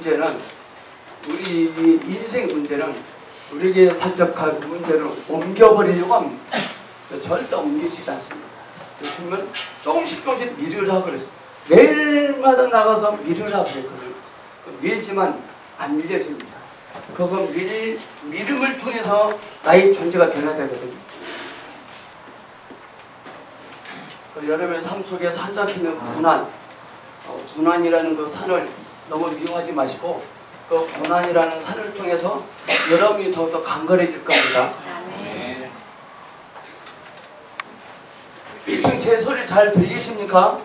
문제는 우리 인생 문제는 우리에게 살짝 문제를 옮겨버리려고 합니다. 절대 옮기지 않습니다. 주님은 조금씩 미루라 그랬어. 매일마다 나가서 미루라 그랬거든요. 밀지만 안 밀려집니다. 그건 미름을 통해서 나의 존재가 변화되거든요. 여러분의 삶 속에서 한잡히는 고난이라는 그 산을 너무 미워하지 마시고 그 고난이라는 산을 통해서 여러분이 더욱더 강건해질 겁니다. 1층 제 소리 잘 들리십니까?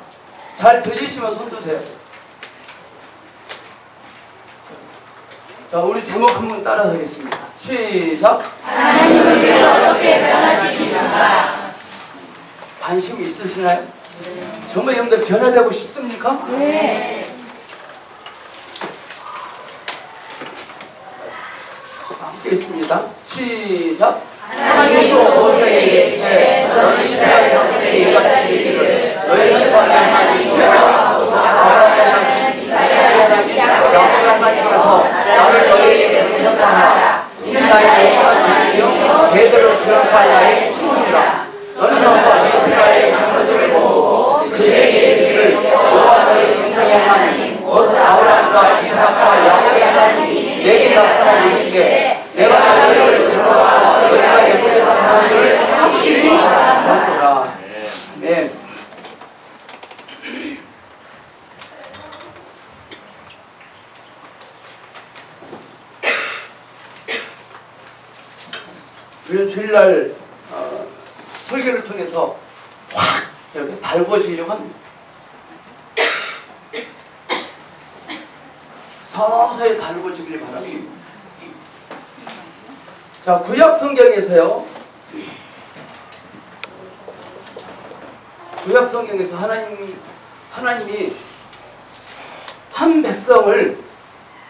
잘 들리시면 손 드세요. 자, 우리 제목 한번 따라 하겠습니다. 시작! 하나님은 우리를 어떻게 변화시키시는가? 관심 있으시나요? 네. 정말 여러분들 변화되고 싶습니까? 네. 함께 있습니다. 시작! 하나님이 또 모세에게 이르시되 너는 이스라엘 자손에게 이같이 이르기를 너희 조상의 하나님 여호와하고 아브라함의 이삭의 하나님 야곱의 하나님께서 나를 너희에게 보내사 하라. 이는 나의 영원한 하나님이요 대대로 기억할 나의 신분이라. 너는 어서 이스라엘 장로들을 모으고 그들에게 이르기를 여호와 너희 조상의 하나님 곧 아브라함과 이삭과 야곱의 하나님이 내게 나타나 이르시되 내가 너희를 불러와 너희가 애굽에서 사람들을 확실히 알아보라. 네. 우리는 주일날 설교를 통해서 확 이렇게 달궈지려고 합니다. 서서히 달궈지길 바랍니다. 자, 구약 성경에서요. 구약 성경에서 하나님이 한 백성을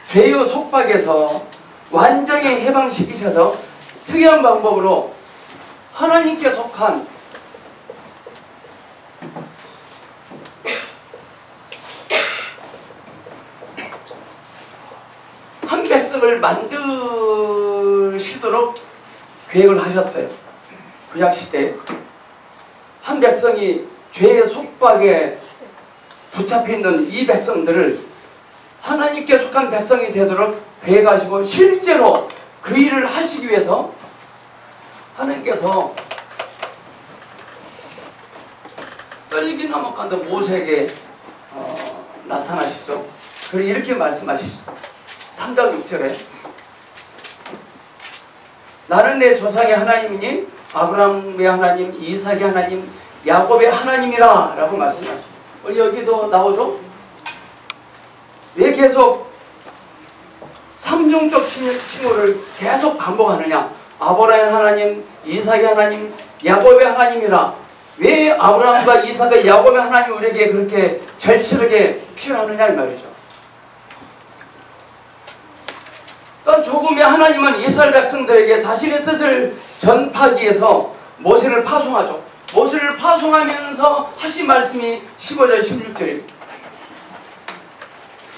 죄의 속박에서 완전히 해방시키셔서 특이한 방법으로 하나님께 속한 한 백성을 만드시도록 계획을 하셨어요. 구약시대에 한 백성이 죄의 속박에 붙잡혀 있는 이 백성들을 하나님께 속한 백성이 되도록 계획하시고 실제로 그 일을 하시기 위해서 하나님께서 떨기 나무간도 모세에게 나타나시죠. 그리고 이렇게 말씀하시죠. 3장 6절에 나는 내 조상의 하나님이니 아브라함의 하나님, 이삭의 하나님, 야곱의 하나님이라 라고 말씀하십니다. 여기도 나오죠? 왜 계속 삼중적 칭호를 계속 반복하느냐? 아브라함의 하나님, 이삭의 하나님, 야곱의 하나님이라. 왜 아브라함과 이삭과 야곱의 하나님이 우리에게 그렇게 절실하게 필요하느냐 이 말이죠. 또 조금의 하나님은 이스라엘 백성들에게 자신의 뜻을 전파하기 위해서 모세를 파송하죠. 모세를 파송하면서 하신 말씀이 15절 16절입니다.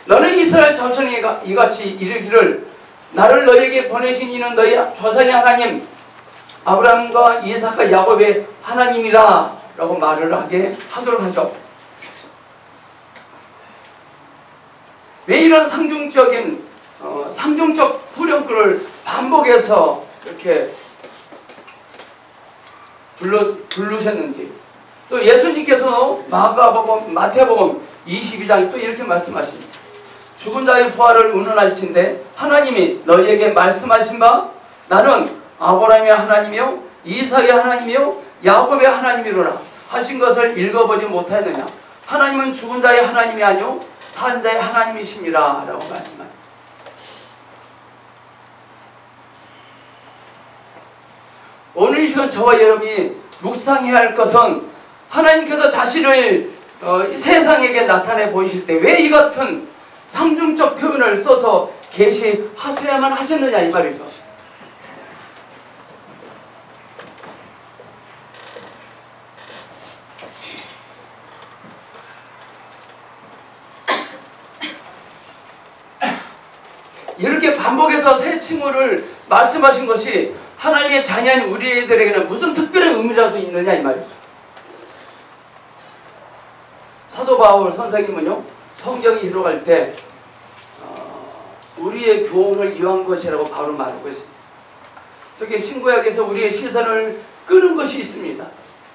너는 이스라엘 자손이 이같이 이르기를 나를 너에게 보내신 이는 너희 조상의 하나님 아브라함과 이삭과 야곱의 하나님이라 라고 말을 하도록 하죠. 왜 이런 삼중적 후렴구를 반복해서 이렇게 부르셨는지, 또 예수님께서 마가복음, 마태복음 22장 또 이렇게 말씀하십니다. 죽은 자의 부활을 의논할진대 하나님이 너희에게 말씀하신 바 나는 아브라함의 하나님이요 이삭의 하나님이요 야곱의 하나님이로라 하신 것을 읽어보지 못하였느냐. 하나님은 죽은 자의 하나님이 아니요 산 자의 하나님이십니다 라고 말씀합니다. 오늘 이 시간 저와 여러분이 묵상해야 할 것은 하나님께서 자신을 세상에게 나타내 보이실 때 왜 이 같은 삼중적 표현을 써서 계시하셔야만 하셨느냐 이 말이죠. 이렇게 반복해서 새 칭호를 말씀하신 것이 하나님의 자녀인 우리들에게는 무슨 특별한 의미라도 있느냐 이 말이죠. 사도 바울 선생님은요, 성경이 들어갈 때 우리의 교훈을 이어한 것이라고 바울은 말하고 있습니다. 특히 신구약에서 우리의 시선을 끄는 것이 있습니다.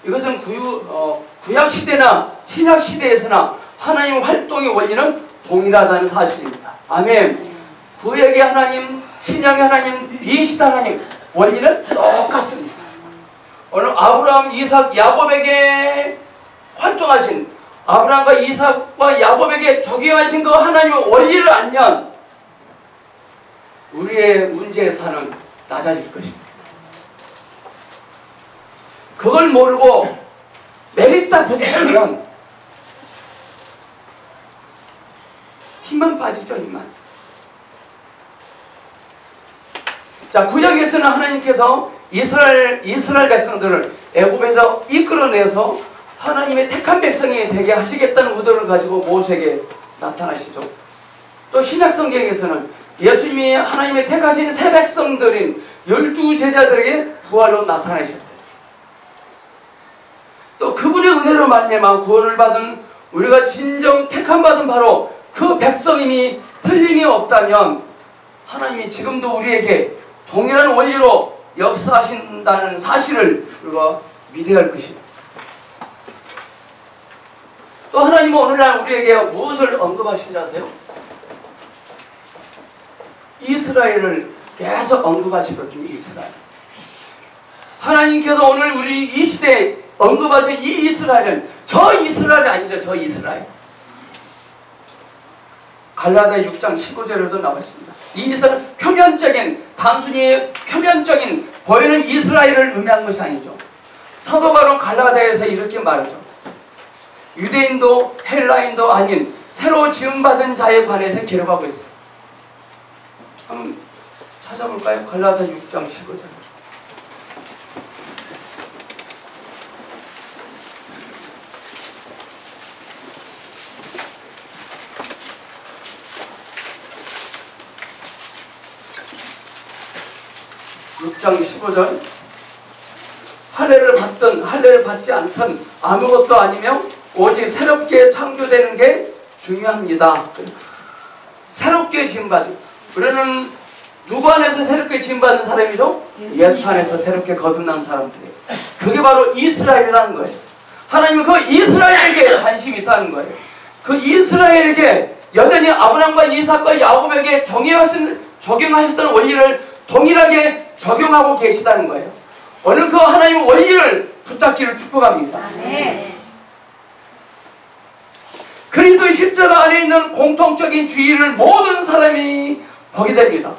이것은 구약 시대나 신약 시대에서나 하나님 활동의 원리는 동일하다는 사실입니다. 아멘. 구약의 하나님, 신약의 하나님, 이시대 하나님 원리는 똑같습니다. 오늘 아브라함, 이삭, 야곱에게 활동하신 아브라함과 이삭과 야곱에게 적용하신 그 하나님의 원리를 알면 우리의 문제의 산은 낮아질 것입니다. 그걸 모르고 내리다 부딪히면 힘만 빠지죠, 힘만. 자, 구약에서는 하나님께서 이스라엘 백성들을 애굽에서 이끌어내서 하나님의 택한 백성이 되게 하시겠다는 의도를 가지고 모세에게 나타나시죠. 또 신약 성경에서는 예수님이 하나님의 택하신 새 백성들인 12제자들에게 부활로 나타나셨어요. 또 그분의 은혜로 말미암아 구원을 받은 우리가 진정 택함 받은 바로 그 백성임이 틀림이 없다면 하나님이 지금도 우리에게 동일한 원리로 역사하신다는 사실을 우리가 믿어야 할 것입니다. 또 하나님은 오늘날 우리에게 무엇을 언급하시는지 아세요? 이스라엘을 계속 언급하시거든요. 이스라엘. 하나님께서 오늘 우리 이 시대에 언급하신 이 이스라엘은 저 이스라엘이 아니죠. 저 이스라엘. 갈라디아 6장 15절에도 나와 있습니다. 이 이스라엘은 표면적인, 단순히 표면적인 보이는 이스라엘을 의미한 것이 아니죠. 사도 바울은 갈라디아에서 이렇게 말하죠. 유대인도 헬라인도 아닌 새로 지음받은 자에 관해서 기록하고 있어요. 한번 찾아볼까요? 갈라디아 6장 15절. (6장 15절) 할례를 받든 할례를 받지 않든 아무것도 아니며 오직 새롭게 창조되는 게 중요합니다. 새롭게 지음받은, 우리는 누구 안에서 새롭게 지음받은 사람이죠? 예수 안에서 새롭게 거듭난 사람들이에요. 그게 바로 이스라엘이라는 거예요. 하나님은 그 이스라엘에게 관심이 있다는 거예요. 그 이스라엘에게 여전히 아브라함과 이삭과 야곱에게 적용하셨던 원리를 동일하게 적용하고 계시다는 거예요. 오늘 그 하나님의 원리를 붙잡기를 축복합니다. 네. 그리스도의 십자가 안에 있는 공통적인 주의를 모든 사람이 보게 됩니다.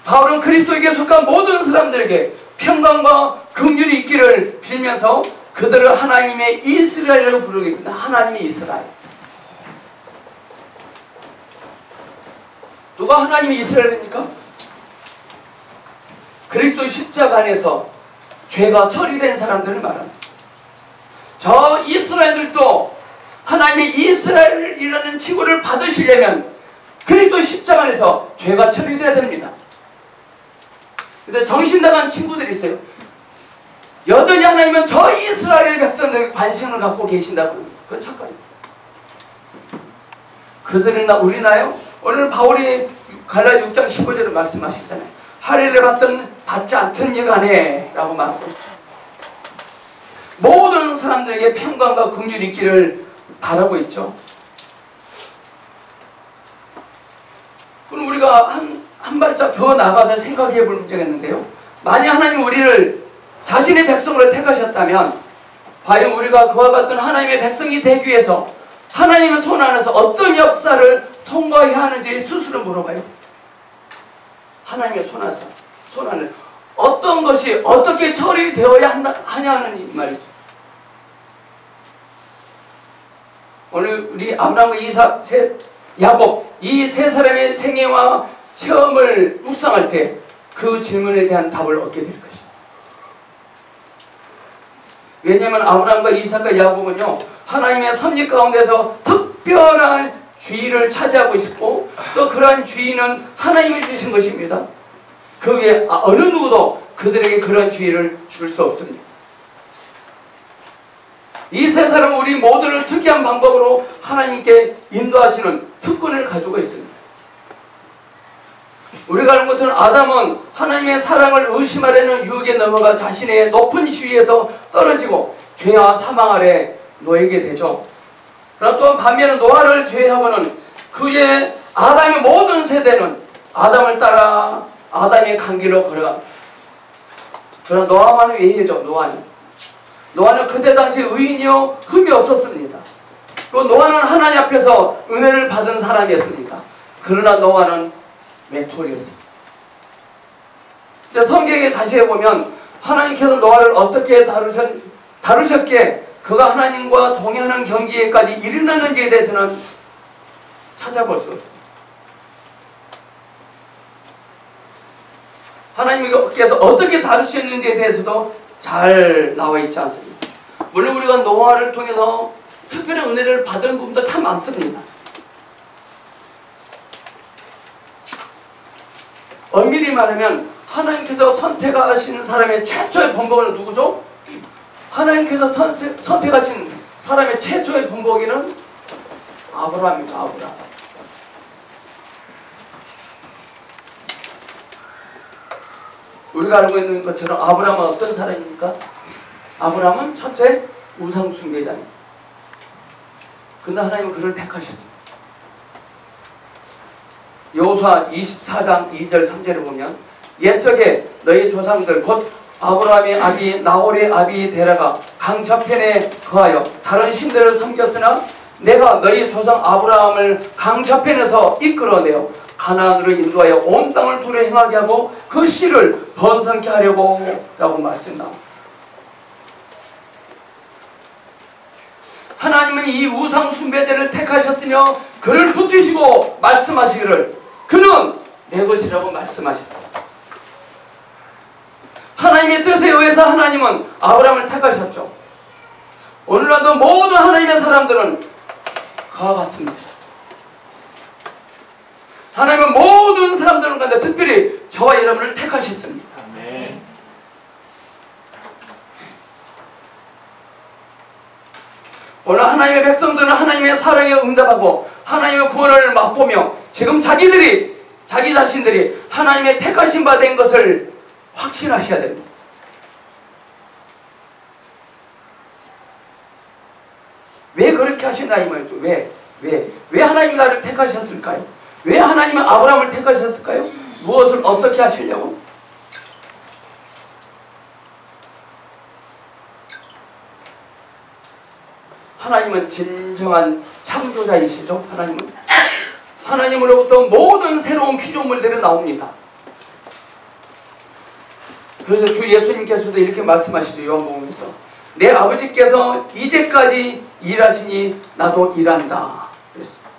바울은 그리스도에게 속한 모든 사람들에게 평강과 긍휼이 있기를 빌면서 그들을 하나님의 이스라엘로 부르겠습니다. 하나님의 이스라엘. 누가 하나님의 이스라엘입니까? 그리스도의 십자가 안에서 죄가 처리된 사람들을 말합니다. 저 이스라엘들도 하나님의 이스라엘이라는 칭호를 받으시려면 그리스도의 십자가 안에서 죄가 처리돼야 됩니다. 근데 정신 나간 친구들이 있어요. 여전히 하나님은 저 이스라엘 백성들에게 관심을 갖고 계신다고. 그건 착각입니다. 그들이나 우리나요? 오늘 바울이 갈라디아 6장 15절을 말씀하시잖아요. 할례를 받든 받지 않든 여간에 라고 말하고 있죠. 모든 사람들에게 평강과 긍휼이 있기를 바라고 있죠. 그럼 우리가 한 발짝 더 나가서 생각해 볼 문제가 있는데요. 만약 하나님 우리를 자신의 백성으로 택하셨다면 과연 우리가 그와 같은 하나님의 백성이 되기 위해서 하나님의 손 안에서 어떤 역사를 통과해야 하는지 스스로 물어봐요. 하나님의 손 안에 어떤 것이 어떻게 처리되어야 하냐는 이 말이죠. 오늘 우리 아브라함과 이삭, 야곱 이 세 사람의 생애와 체험을 묵상할 때 그 질문에 대한 답을 얻게 될 것입니다. 왜냐하면 아브라함과 이삭과 야곱은요 하나님의 섭리 가운데서 특별한 주의를 차지하고 있고 또 그러한 주의는 하나님이 주신 것입니다. 그 외에 어느 누구도 그들에게 그런 주의를 줄 수 없습니다. 이 세 사람은 우리 모두를 특이한 방법으로 하나님께 인도하시는 특권을 가지고 있습니다. 우리가 아는 것처럼 아담은 하나님의 사랑을 의심하려는 유혹에 넘어가 자신의 높은 지위에서 떨어지고 죄와 사망 아래 놓이게 되죠. 그러나 또 반면에 노아를 제외하고는 그의 아담의 모든 세대는 아담을 따라 아담의 강길로 걸어갑니다. 그러나 노아만은 예외죠. 노아는 그때 당시 의인이요 흠이 없었습니다. 그 노아는 하나님 앞에서 은혜를 받은 사람이었습니다. 그러나 노아는 맹토리였습니다. 근데 성경에 자세히 보면 하나님께서 노아를 어떻게 다루셨기에 그가 하나님과 동행하는 경지에까지 이르렀는지에 대해서는 찾아볼 수 없습니다. 하나님께서 어떻게 다루셨는지에 대해서도 잘 나와 있지 않습니다. 물론 우리가 노아를 통해서 특별한 은혜를 받은 부분도 참 많습니다. 엄밀히 말하면 하나님께서 선택하신 사람의 최초의 본보기는 누구죠? 하나님께서 선택하신 사람의 최초의 본보기는 아브라함입니다. 아브라함. 우리가 알고 있는 것처럼 아브라함은 어떤 사람입니까? 아브라함은 첫째 우상 숭배자입니다. 그런데 하나님은 그를 택하셨습니다. 여호수아 24장 2절 3절을 보면 옛적에 너희 조상들 곧 아브라함의 아비 나홀의 아비 데라가 강저편에 거하여 다른 신들을 섬겼으나 내가 너희 조상 아브라함을 강저편에서 이끌어내어 가나안으로 인도하여 온 땅을 두루 행하게 하고 그 씨를 번성케 하려고 라고 말씀합니다. 하나님은 이 우상 숭배자를 택하셨으며 그를 붙드시고 말씀하시기를 그는 내 것이라고 말씀하셨습니다. 하나님의 뜻에 의해서 하나님은 아브라함을 택하셨죠. 오늘날도 모든 하나님의 사람들은 그와 같습니다. 하나님은 모든 사람들 가운데 특별히 저와 여러분을 택하셨습니다. 아멘. 오늘 하나님의 백성들은 하나님의 사랑에 응답하고 하나님의 구원을 맛보며 지금 자기 자신들이 하나님의 택하신 바 된 것을 확신하셔야 됩니다. 왜 그렇게 하신다 이 말이죠. 왜 하나님이 나를 택하셨을까요? 왜 하나님은 아브라함을 택하셨을까요? 무엇을 어떻게 하시려고? 하나님은 진정한 창조자이시죠. 하나님으로부터 모든 새로운 피조물들이 나옵니다. 그래서 주 예수님께서도 이렇게 말씀하시죠. 요한복음에서 내 아버지께서 이제까지 일하시니 나도 일한다 그랬습니다.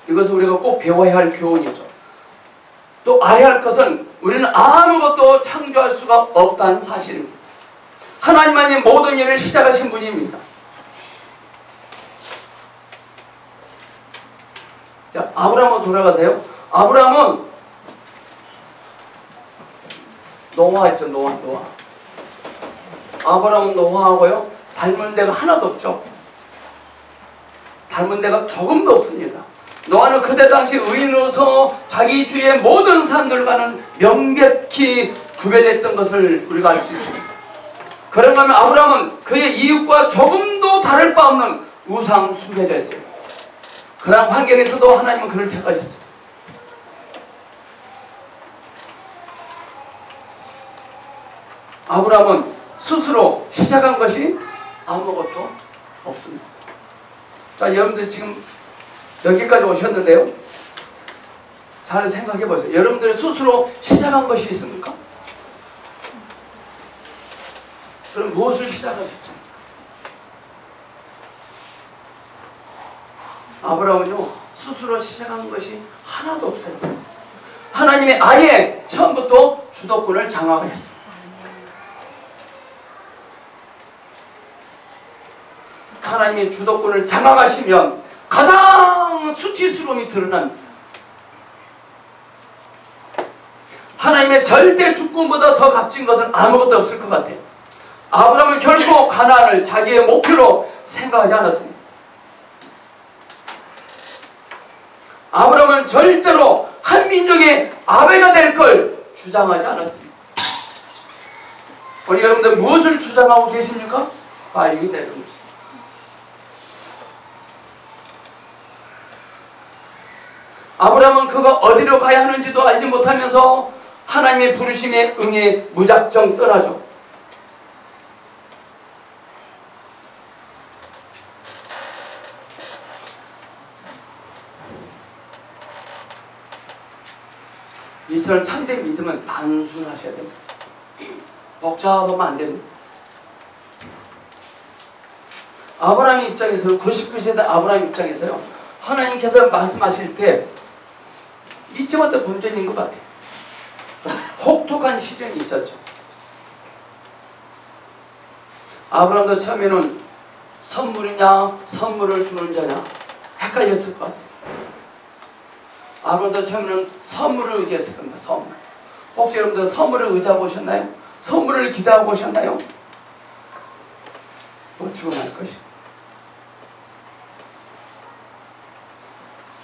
이것은 우리가 꼭 배워야 할 교훈이죠. 또 알아야 할 것은 우리는 아무것도 창조할 수가 없다는 사실입니다. 하나님만이 모든 일을 시작하신 분입니다. 자, 아브라함으로 돌아가세요. 아브라함은 노아 있죠. 노아. 아브라함은 노아하고요 닮은 데가 하나도 없죠. 닮은 데가 조금도 없습니다. 노아는 그때 당시 의인으로서 자기 주위의 모든 사람들과는 명백히 구별됐던 것을 우리가 알 수 있습니다. 그런가 하면 아브라함은 그의 이웃과 조금도 다를 바 없는 우상 숭배자였어요. 그런 환경에서도 하나님은 그를 택하셨어요. 아브라함은 스스로 시작한 것이 아무것도 없습니다. 자, 여러분들 지금 여기까지 오셨는데요. 잘 생각해 보세요. 여러분들 스스로 시작한 것이 있습니까? 그럼 무엇을 시작하셨습니까? 아브라함은요 스스로 시작한 것이 하나도 없어요. 하나님의 아예 처음부터 주도권을 장악하셨어요. 하나님의 주도권을 장악하시면 가장 수치스러움이 드러납니다. 하나님의 절대 주권보다 더 값진 것은 아무것도 없을 것 같아요. 아브라함은 결코 가나안을 자기의 목표로 생각하지 않았습니다. 아브라함은 절대로 한 민족의 아베가 될 걸 주장하지 않았습니다. 우리 여러분들 무엇을 주장하고 계십니까? 빨리 되는 것입니다. 아브라함은 그가 어디로 가야 하는지도 알지 못하면서 하나님의 부르심에 응해 무작정 떠나죠. 이처럼 참된 믿음은 단순하셔야 됩니다. 복잡하면 안 됩니다. 아브라함 입장에서 99세대 아브라함 입장에서요, 하나님께서 말씀하실 때 잊지 못할 본전인 것 같아요. 혹독한 시련이 있었죠. 아브라함도 처음에는 선물이냐 선물을 주는 자냐 헷갈렸을 것 같아요. 아브라함도 처음에는 선물을 의지했을 겁니다. 선물. 혹시 여러분들 선물을 의지하고 오셨나요? 선물을 기대하고 오셨나요? 놓치고 말 것입니다.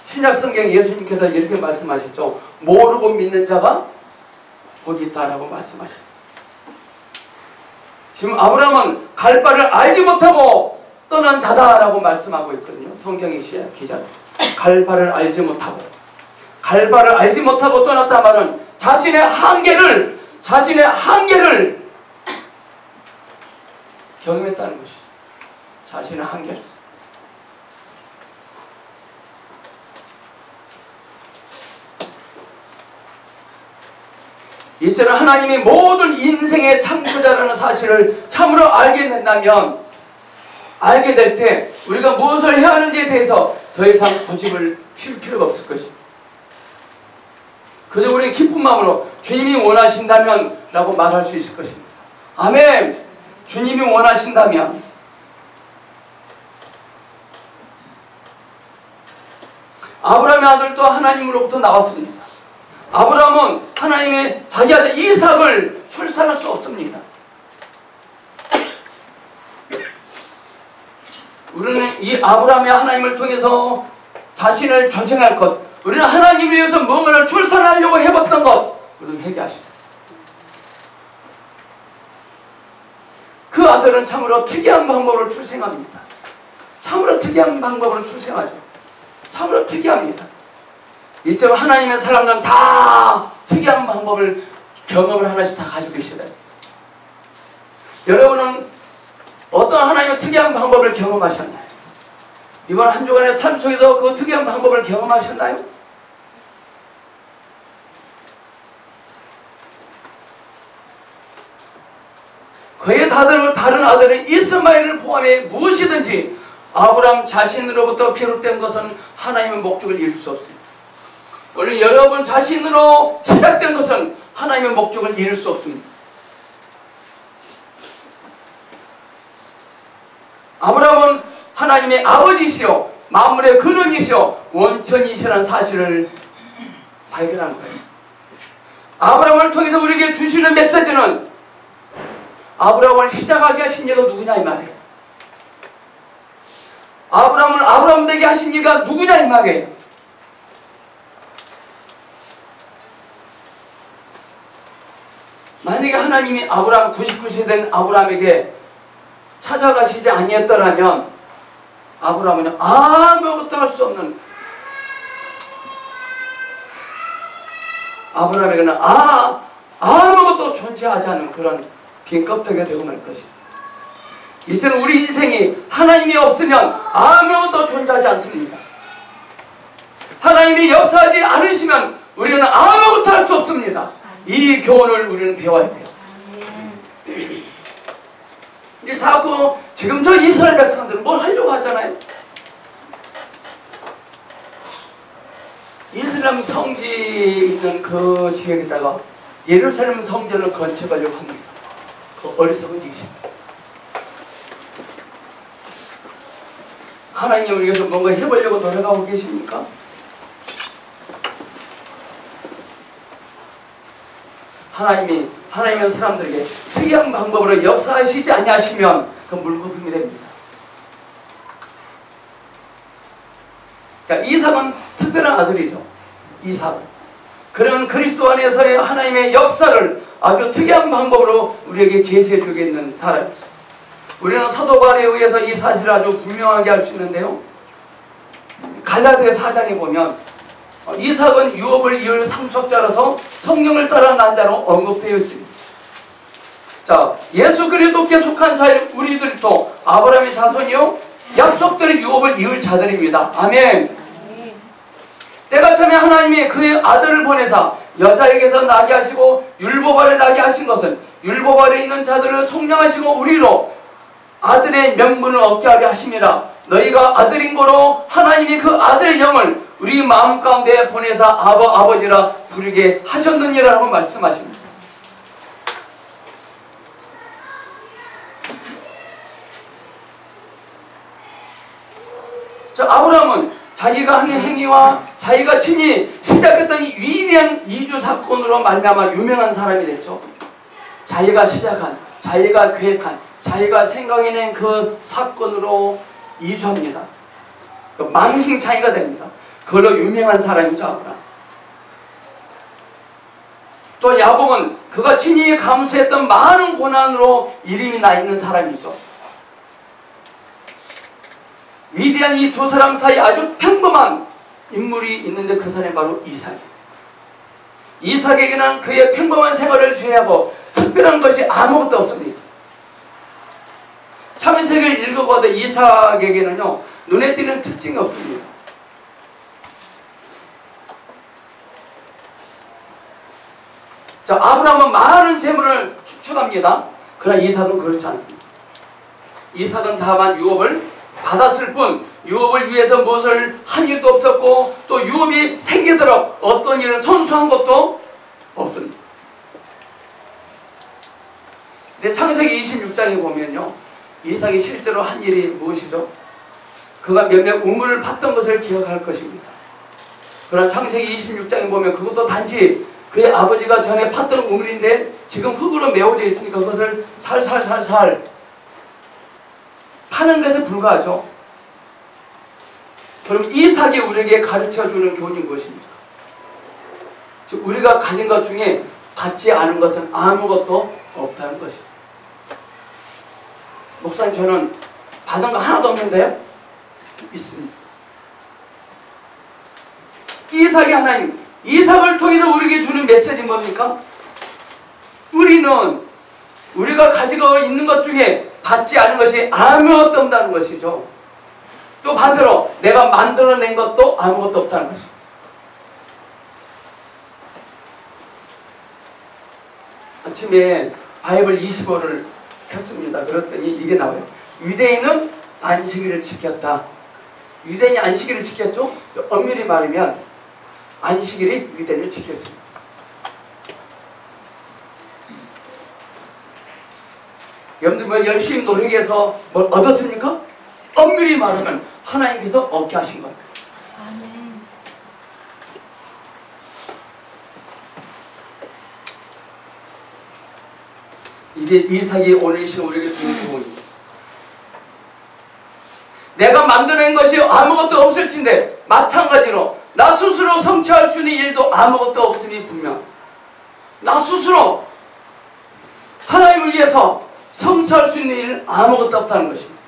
신약성경에 예수님께서 이렇게 말씀하셨죠. 모르고 믿는 자가 복이 있다라고 말씀하셨어요. 지금 아브라함은 갈 바를 알지 못하고 떠난 자다라고 말씀하고 있거든요. 성경의 기자는 갈 바를 알지 못하고 떠났다 말은 자신의 한계를 경험했다는 것이죠. 자신의 한계를. 이처럼 하나님이 모든 인생의 창조자라는 사실을 참으로 알게 된다면, 알게 될 때 우리가 무엇을 해야 하는지에 대해서 더 이상 고집을 피울 필요가 없을 것입니다. 그저 우리는 기쁜 마음으로 주님이 원하신다면 라고 말할 수 있을 것입니다. 아멘. 주님이 원하신다면. 아브라함의 아들도 하나님으로부터 나왔습니다. 아브라함은 하나님의 자기 아들 이삭을 출산할 수 없습니다. 우리는 이 아브라함의 하나님을 통해서 자신을 조정할 것, 우리는 하나님을 위해서 뭔가를 출산하려고 해봤던 것, 우리는 회개하시다. 그 아들은 참으로 특이한 방법으로 출생합니다. 참으로 특이한 방법으로 출생하죠. 참으로 특이합니다. 이처럼 하나님의 사람들은 다 특이한 방법을, 경험을 하나씩 다 가지고 계시다. 여러분은 어떤 하나님의 특이한 방법을 경험하셨나요? 이번 한 주간의 삶 속에서 그 특이한 방법을 경험하셨나요? 그의 다른 아들은 이스마엘을 포함해 무엇이든지 아브라함 자신으로부터 비롯된 것은 하나님의 목적을 이룰 수 없습니다. 원래 여러분 자신으로 시작된 것은 하나님의 목적을 이룰 수 없습니다. 아브라함은 하나님의 아버지시요 만물의 근원이시요 원천이시라는 사실을 발견한 거예요. 아브라함을 통해서 우리에게 주시는 메시지는 아브라함을 시작하게 하신 이가 누구냐 이 말이에요. 아브라함을 아브라함 되게 하신 이가 누구냐 이 말이에요. 만약에 하나님이 아브라함 99세 된 아브라함에게 찾아가시지 아니했더라면 아브라함은 아무것도 할 수 없는, 아브라함에게는 아무것도 존재하지 않은 그런 빈 껍데기가 되고 말 것입니다. 이제는 우리 인생이 하나님이 없으면 아무것도 존재하지 않습니다. 하나님이 역사하지 않으시면 우리는 아무것도 할 수 없습니다. 이 교훈을 우리는 배워야 돼요. 이제 자꾸 지금 저 이스라엘 백성들은 뭘 하려고 하잖아요. 이슬람 성지 있는 그 지역에다가 예루살렘 성전을 건축하려고 합니다. 그 어리석은 짓입니다. 하나님을 위해서 뭔가 해보려고 노력하고 계십니까? 하나님은 사람들에게 특이한 방법으로 역사하시지 아니하시면 그 물거품이 됩니다. 그러니까 이삭은 특별한 아들이죠. 이삭은. 그런 그리스도 안에서의 하나님의 역사를 아주 특이한 방법으로 우리에게 제시해 주겠는 사람이죠. 우리는 사도 바울에 의해서 이 사실을 아주 분명하게 할 수 있는데요. 갈라디아 4장에 보면 이삭은 유업을 이을 상속자라서 성령을 따라 난 자로 언급되어 있습니다. 자, 예수 그리스도께 속한 자인 우리들도 아브라함의 자손이요 약속들의 유업을 이을 자들입니다. 아멘. 때가 차면 하나님이 그의 아들을 보내사 여자에게서 나게 하시고 율법 아래 나게 하신 것은 율법 아래 있는 자들을 속량하시고 우리로 아들의 명분을 얻게 하려 하심이라. 너희가 아들인 거로 하나님이 그 아들의 영을 우리 마음 가운데 보내사 아버지라 부르게 하셨느니라고 말씀하십니다. 자, 아브라함은 자기가 한 행위와 자기가 친히 시작했던 이 위대한 이주 사건으로 말미암아 유명한 사람이 됐죠. 자기가 시작한, 자기가 계획한, 자기가 생각해낸 그 사건으로 이주합니다. 망신창이가 됩니다. 그걸로 유명한 사람이죠, 아브라함. 또 야곱은 그가 친히 감수했던 많은 고난으로 이름이 나 있는 사람이죠. 위대한 이 두 사람 사이 아주 평범한 인물이 있는데 그 사람이 바로 이삭이에요. 이삭에게는 그의 평범한 생활을 제외하고 특별한 것이 아무것도 없습니다. 창세기를 읽어봐도 이삭에게는요 눈에 띄는 특징이 없습니다. 자, 아브라함은 많은 재물을 축적합니다. 그러나 이삭은 그렇지 않습니다. 이삭은 다만 유업을 받았을 뿐 유업을 위해서 무엇을 한 일도 없었고 또 유업이 생기도록 어떤 일을 선수한 것도 없습니다. 근데 창세기 26장에 보면요 이삭이 실제로 한 일이 무엇이죠? 그가 몇몇 우물을 팠던 것을 기억할 것입니다. 그러나 창세기 26장에 보면 그것도 단지 그의 아버지가 전에 팠던 우물인데 지금 흙으로 메워져 있으니까 그것을 살살살살 파는 것에 불과하죠. 그럼 이삭이 우리에게 가르쳐주는 교훈이 무엇입니까? 즉 우리가 가진 것 중에 받지 않은 것은 아무것도 없다는 것입니다. 목사님 저는 받은 거 하나도 없는데요? 있습니다. 이삭이 하나님, 이삭을 통해서 우리에게 주는 메시지 뭡니까? 우리는 우리가 가지고 있는 것 중에 받지 않은 것이 아무것도 없다는 것이죠. 또 반대로 내가 만들어낸 것도 아무것도 없다는 것입니다. 아침에 바이블 25를 켰습니다. 그랬더니 이게 나와요. 유대인은 안식일을 지켰다. 유대인이 안식일을 지켰죠? 엄밀히 말하면 안식일이 유대인을 지켰습니다. 여러분들 뭐 열심히 노력해서 뭘 얻었습니까? 엄밀히 말하면 하나님께서 얻게 하신 겁니다. 아멘. 이게 이삭이 오늘 이 시간 우리에게 주는 교훈입니다. 내가 만들어낸 것이 아무것도 없을진데 마찬가지로 나 스스로 성취할 수 있는 일도 아무것도 없음이 분명. 나 스스로 하나님을 위해서 성취할 수 있는 일은 아무것도 없다는 것입니다.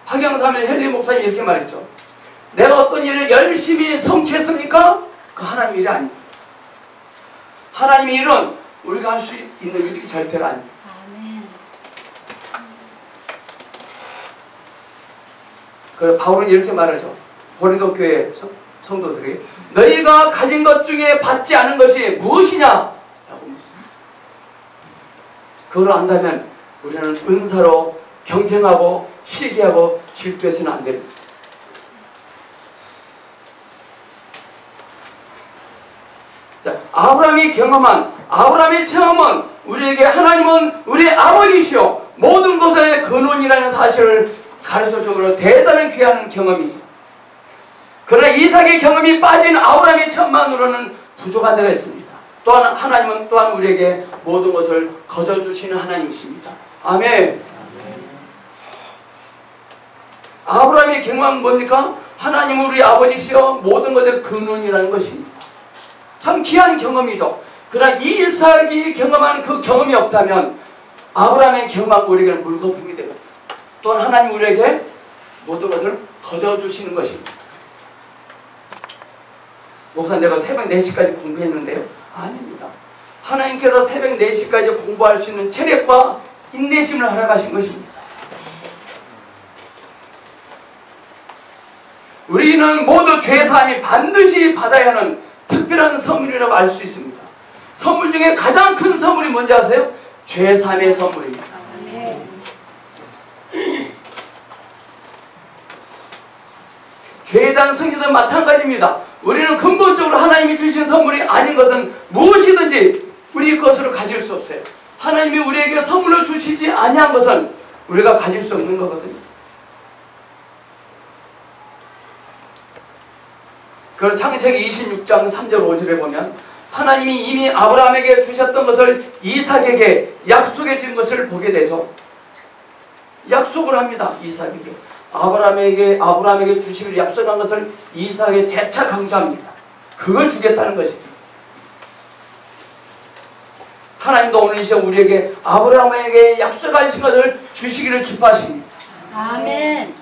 화경사의 헨리 목사님이 이렇게 말했죠. 내가 어떤 일을 열심히 성취했습니까? 그 하나님 일이 아닙니다. 하나님의 일은 우리가 할 수 있는 일이 절대로 아닙니다. 그래서 바울은 이렇게 말하죠. 고린도 교회 성도들이 너희가 가진 것 중에 받지 않은 것이 무엇이냐? 라고 묻습니다. 그걸 안다면 우리는 은사로 경쟁하고 시기하고 질투해서는 안 됩니다. 자, 아브라함이 경험한 아브라함의 체험은 우리에게 하나님은 우리 아버지시오 모든 것의 근원이라는 사실을 가르쳐줌으로 대단히 귀한 경험이죠. 그러나 이삭의 경험이 빠진 아브라함의 체험만으로는 부족한 데가 있습니다. 또한 하나님은 또한 우리에게 모든 것을 거저주시는 하나님이십니다. 아멘. 아브라함의 경험은 뭡니까? 하나님은 우리 아버지시여 모든 것의 근원이라는 것입니다. 참 귀한 경험이죠. 그러나 이삭이 경험한 그 경험이 없다면 아브라함의 경험한 우리에게는 물거품이 되거든요. 또한 하나님 우리에게 모든 것을 거저주시는 것입니다. 목사 내가 새벽 4시까지 공부했는데요. 아닙니다. 하나님께서 새벽 4시까지 공부할 수 있는 체력과 인내심을 허락하신 것입니다. 우리는 모두 죄사함이 반드시 받아야 하는 특별한 선물이라고 알 수 있습니다. 선물 중에 가장 큰 선물이 뭔지 아세요? 죄사함의 선물입니다. 죄에 대한 성경도 마찬가지입니다. 우리는 근본적으로 하나님이 주신 선물이 아닌 것은 무엇이든지 우리 것으로 가질 수 없어요. 하나님이 우리에게 선물로 주시지 아니한 것은 우리가 가질 수 없는 거거든요. 그걸 창세기 26장 3절 5절에 보면 하나님이 이미 아브라함에게 주셨던 것을 이삭에게 약속해 준 것을 보게 되죠. 약속을 합니다. 이삭에게. 아브라함에게 주시기를 약속한 것을 이삭에게 재차 강조합니다. 그걸 주겠다는 것입니다. 하나님도 오늘 이 시간 우리에게 아브라함에게 약속하신 것을 주시기를 기뻐하십니다. 아멘.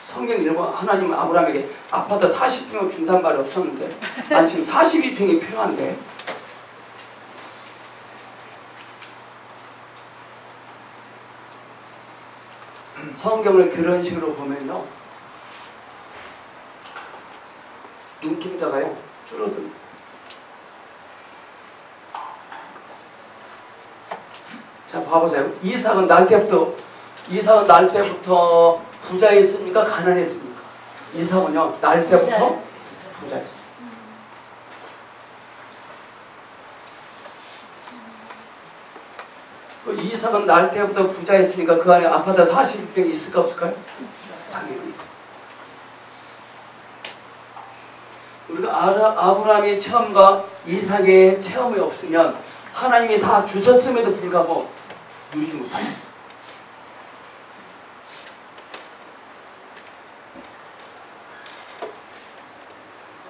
성경 읽어봐. 하나님은 아브라함에게 아파트 40평을 준단 말이 없었는데 난 지금 42평이 필요한데 성경을 그런 식으로 보면요 눈동자가요 줄어듭니다. 자 봐보세요. 이삭은 날 때부터 부자였습니까? 가난했습니까? 이삭은요 날 때부터 부자였어요. 이삭은 날 때부터 부자였으니까 그 안에 아파트 40평이 있을까 없을까요? 당연히 있어요. 우리가 아브라함의 체험과 이삭의 체험이 없으면 하나님이 다 주셨음에도 불구하고 누리지 못합니다.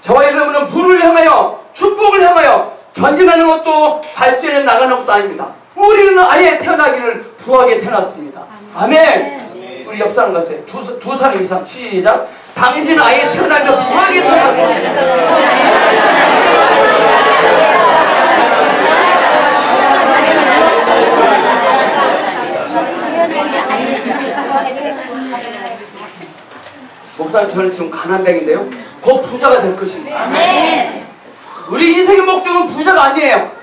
저와 여러분은 부를 향하여 축복을 향하여 전진하는 것도 발전해 나가는 것도 아닙니다. 우리는 아예 태어나기를 부하게 태어났습니다. 아멘. 우리 옆 사람 가세요. 두 사람 이상 시작. 당신은 아예 태어나기를 부하게 태어났습니다. 목사님 저는 지금 가난뱅인데요. 곧 부자가 될 것입니다. 아멘. 우리 인생의 목적은 부자가 아니에요.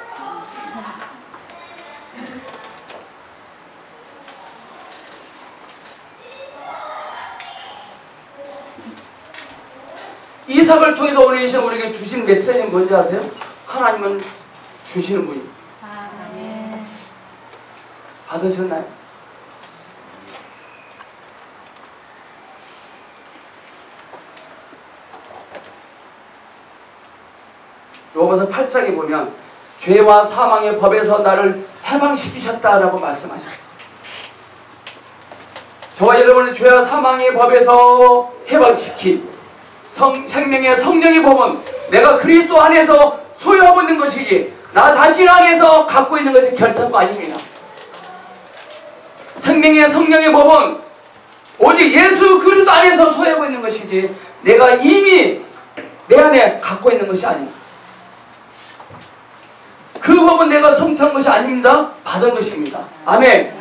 이삭을 통해서 오늘 이 시간 우리에게 주신 메시지는 뭔지 아세요? 하나님은 주시는 분입니다. 아멘. 받으셨나요? 로마서 8장에 보면 죄와 사망의 법에서 나를 해방시키셨다라고 말씀하셨어요. 저와 여러분을 죄와 사망의 법에서 해방시킨 생명의 성령의 법은 내가 그리스도 안에서 소유하고 있는 것이지 나 자신 안에서 갖고 있는 것이 결단도 아닙니다. 생명의 성령의 법은 오직 예수 그리스도 안에서 소유하고 있는 것이지 내가 이미 내 안에 갖고 있는 것이 아닙니다. 그 법은 내가 성취한 것이 아닙니다. 받은 것입니다. 아멘.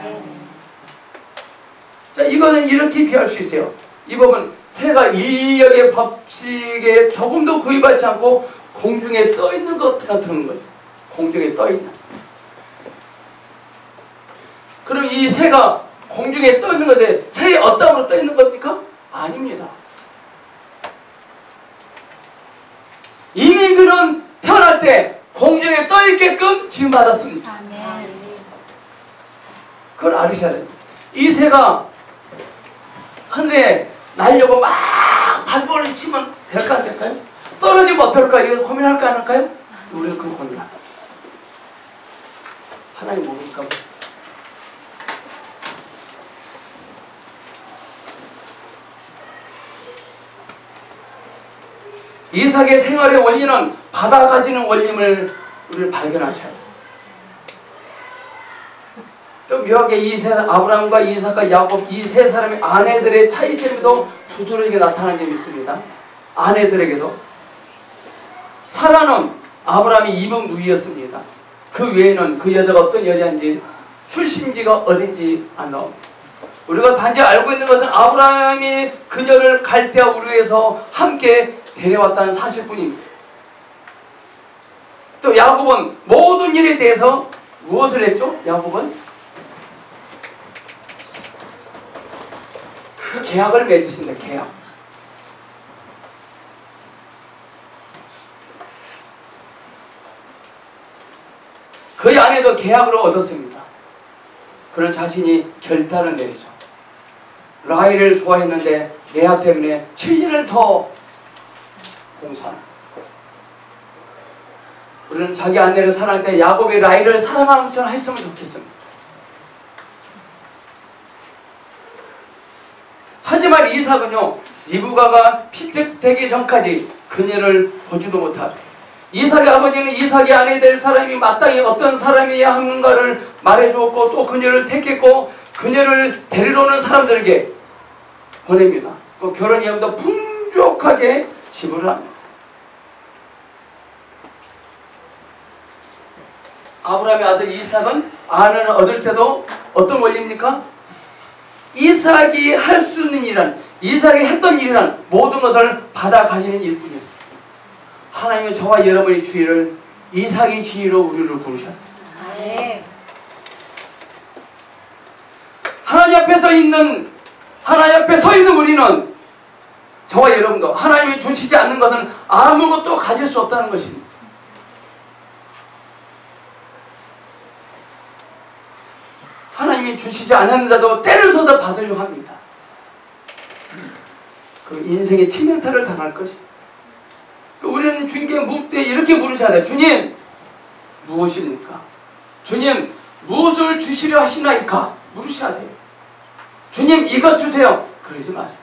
자, 이거는 이렇게 비할 수 있어요. 이 법은 새가 인력의 법칙에 조금도 구애받지 않고 공중에 떠 있는 것 같은 거예요. 공중에 떠 있는. 그럼 이 새가 공중에 떠 있는 것에 새의 어떠함으로 떠 있는 겁니까? 아닙니다. 이미 그는 태어날 때 공중에 떠 있게끔 지음받았습니다. 아멘. 그걸 알으셔야 됩니다. 이 새가 하늘에 날려고 막 발버둥 치면 될까 안 될까요? 떨어지면 어떨까? 이거 고민할까 안 할까요? 우리는 그 고민합니다. 하나님 모르니까. 이삭의 생활의 원리는 받아 가지는 원림을 우리를 발견하셔야 돼요. 또 묘하게 아브라함과 이삭과 야곱 이 세 사람의 아내들의 차이점도 두드러지게 나타난 점이 있습니다. 아내들에게도 사라는 아브라함이 입은 무이였습니다. 그 외에는 그 여자가 어떤 여자인지 출신지가 어딘지 안 나옵니다. 우리가 단지 알고 있는 것은 아브라함이 그녀를 갈대아 우르에서 함께 데려왔다는 사실뿐입니다. 또 야곱은 모든 일에 대해서 무엇을 했죠? 야곱은 그 계약을 맺으신다. 계약. 그의 아내도 계약으로 얻었습니다. 그는 자신이 결단을 내리죠. 라헬을 좋아했는데 레아 때문에 7년을 더 공사하는. 우리는 자기 아내를 사랑할 때 야곱이 라헬을 사랑하는 것처럼 했으면 좋겠습니다. 하지만 이삭은요, 리브가가 피택되기 전까지 그녀를 보지도 못하고, 이삭의 아버지는 이삭이 아내 될 사람이 마땅히 어떤 사람이어야 하는가를 말해주었고, 또 그녀를 택했고 그녀를 데리러 오는 사람들에게 보냅니다. 그 결혼 예언도 풍족하게 지불을 합니다. 아브라함의 아들 이삭은 아내를 얻을 때도 어떤 원리입니까? 이삭이 할 수 있는 일은, 이삭이 했던 일이란 모든 것을 받아 가지는 일뿐이었습니다. 하나님은 저와 여러분의 주의를 이삭의 지위로 우리를 부르셨습니다. 하나님 앞에 서 있는 우리는, 저와 여러분도 하나님이 주시지 않는 것은 아무것도 가질 수 없다는 것입니다. 하나님이 주시지 않는다도 때를 서서 받으려고 합니다. 그 인생의 치명타를 당할 것입니다. 우리는 주님께 묻을 때 이렇게 물으셔야 돼요. 주님, 무엇입니까? 주님, 무엇을 주시려 하시나이까? 물으셔야 돼요. 주님, 이것 주세요. 그러지 마세요.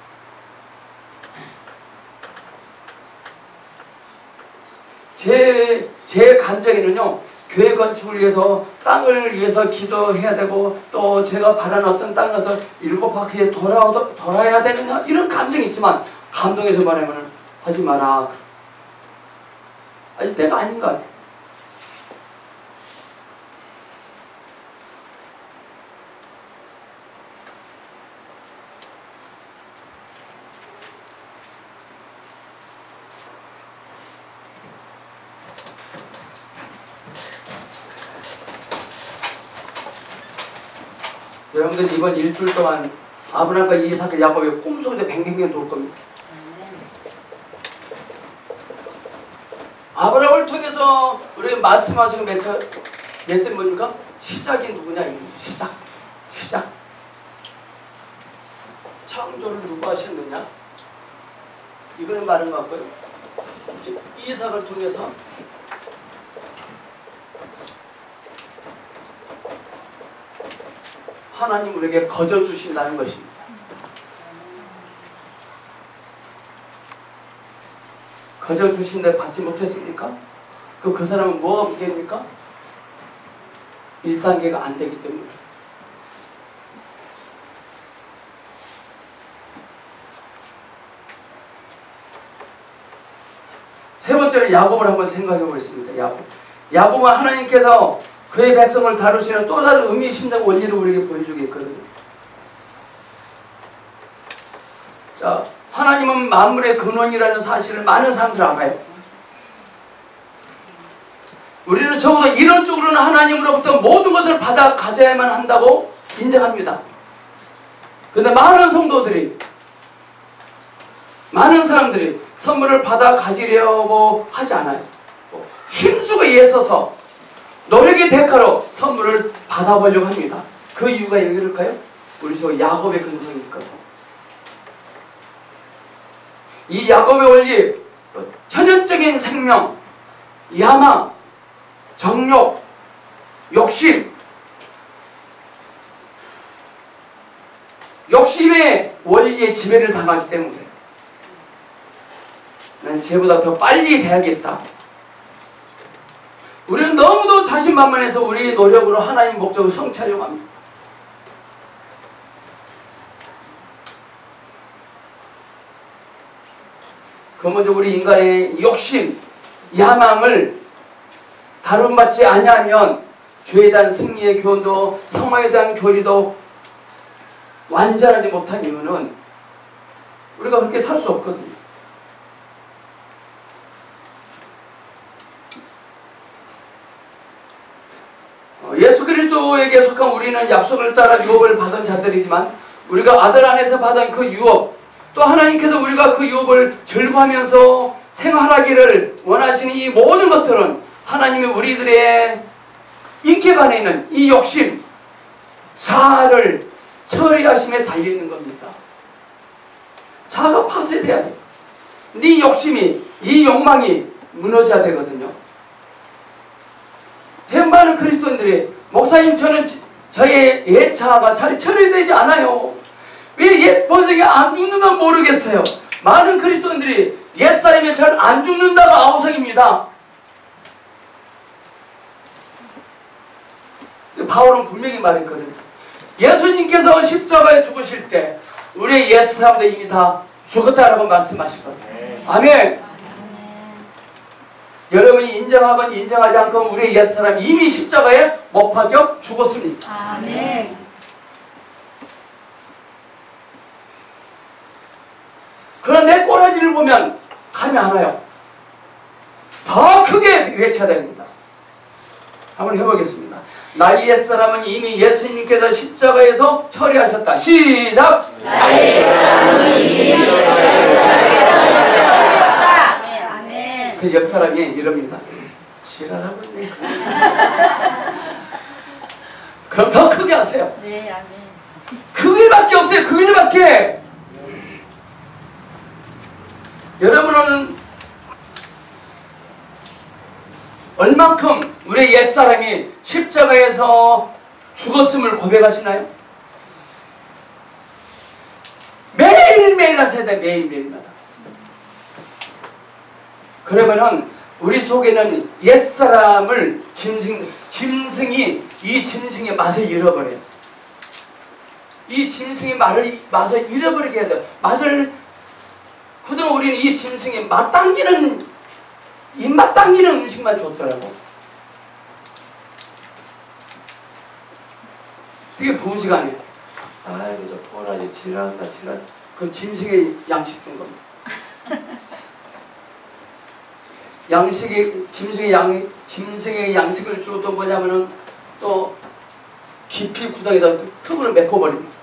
제 감정에는요, 교회 건축을 위해서 땅을 위해서 기도해야 되고, 또 제가 바라는 어떤 땅 가서 7바퀴에 돌아야 되느냐, 이런 감정이 있지만, 감동에서 말하면 하지 마라. 아직 때가 아닌 것 같아요. 여러분들 이번 일주일 동안 아브라함과 이삭과 야곱의 꿈속에 뱅뱅뱅 돌 겁니다. 아브라함을 통해서 우리 말씀하시는 메시지 뭡니까? 시작이 누구냐? 시작. 창조를 누가 하셨느냐? 이거는 말인 것 같고요. 이제 이삭을 통해서 하나님 우리에게 거저 주신다는 것입니다. 거저 주신데 받지 못했습니까? 그 사람은 뭐가 문제입니까? 1단계가 안 되기 때문에. 세 번째로 야곱을 한번 생각해 보겠습니다. 야곱은 하나님께서 그의 백성을 다루시는 또 다른 의미심장 원리를 우리에게 보여주겠거든요. 자, 하나님은 만물의 근원이라는 사실을 많은 사람들 알아요. 우리는 적어도 이론적으로는 하나님으로부터 모든 것을 받아 가져야만 한다고 인정합니다. 그런데 많은 사람들이 선물을 받아 가지려고 하지 않아요. 힘쓰고 애써서 노력의 대가로 선물을 받아보려고 합니다. 그 이유가 왜 그럴까요? 우리 속 야곱의 근성이 있거든. 이 야곱의 원리, 천연적인 생명, 야망, 정욕, 욕심, 욕심의 원리에 지배를 당하기 때문에 난 쟤보다 더 빨리 돼야겠다. 우리는 너무도 자신만만해서 우리의 노력으로 하나님 목적을 성취하려고 합니다. 그 먼저 우리 인간의 욕심, 야망을 다름받지 아니하면 죄에 대한 승리의 교훈도 성화에 대한 교리도 완전하지 못한 이유는 우리가 그렇게 살 수 없거든요. 예수 그리스도에게 속한 우리는 약속을 따라 유업을 받은 자들이지만 우리가 아들 안에서 받은 그 유업, 또 하나님께서 우리가 그 유업을 즐거워하면서 생활하기를 원하시는 이 모든 것들은 하나님이 우리들의 인격 안에 있는 이 욕심, 자아를 처리하심에 달려있는 겁니다. 자아가 파쇄돼야 돼요. 네 욕심이, 이 욕망이 무너져야 되거든요. 많은 그리스도인들이 목사님 저의 옛 자아가 잘 처리되지 않아요. 왜 본성이 안 죽는 건 모르겠어요. 많은 그리스도인들이 옛사람이 잘 안 죽는다가 아우성입니다. 바울은 분명히 말했거든요. 예수님께서 십자가에 죽으실 때 우리의 옛사람들 이미 다 죽었다라고 말씀하시거든요. 아멘. 여러분이 인정하건 인정하지 않건 우리의 옛사람이 이미 십자가에 못 박혀 죽었습니다. 아멘. 그러나 내 꼬라지를 보면 감이 안 와요. 더 크게 외쳐야 됩니다. 한번 해보겠습니다. 나의 옛사람은 이미 예수님께서 십자가에서 처리하셨다. 시작! 나의 옛사람은 이미 아멘. 그 옆 사람이 이럽니다. 지랄하고 있네. 그럼 더 크게 하세요. 네, 아멘. 그 일밖에 없어요. 그 일밖에. 여러분은 얼만큼 우리의 옛사람이 십자가에서 죽었음을 고백하시나요? 매일매일 하셔야 돼요. 매일매일마다. 그러면은 우리 속에는 옛사람을 짐승이 이 짐승의 맛을 잃어버려요. 이 짐승의 맛을 잃어버리게 해야 돼요. 그동안 우리는 이 짐승이 입맛 당기는 음식만 줬더라고. 되게 부으시가 아니에요. 아이고 저 꼬라지 지랄한다. 그 짐승의 양식 준 겁니다. 짐승의 양식을 주어도 뭐냐면은 또 깊이 구덩이다 턱으로 메꿔버립니다.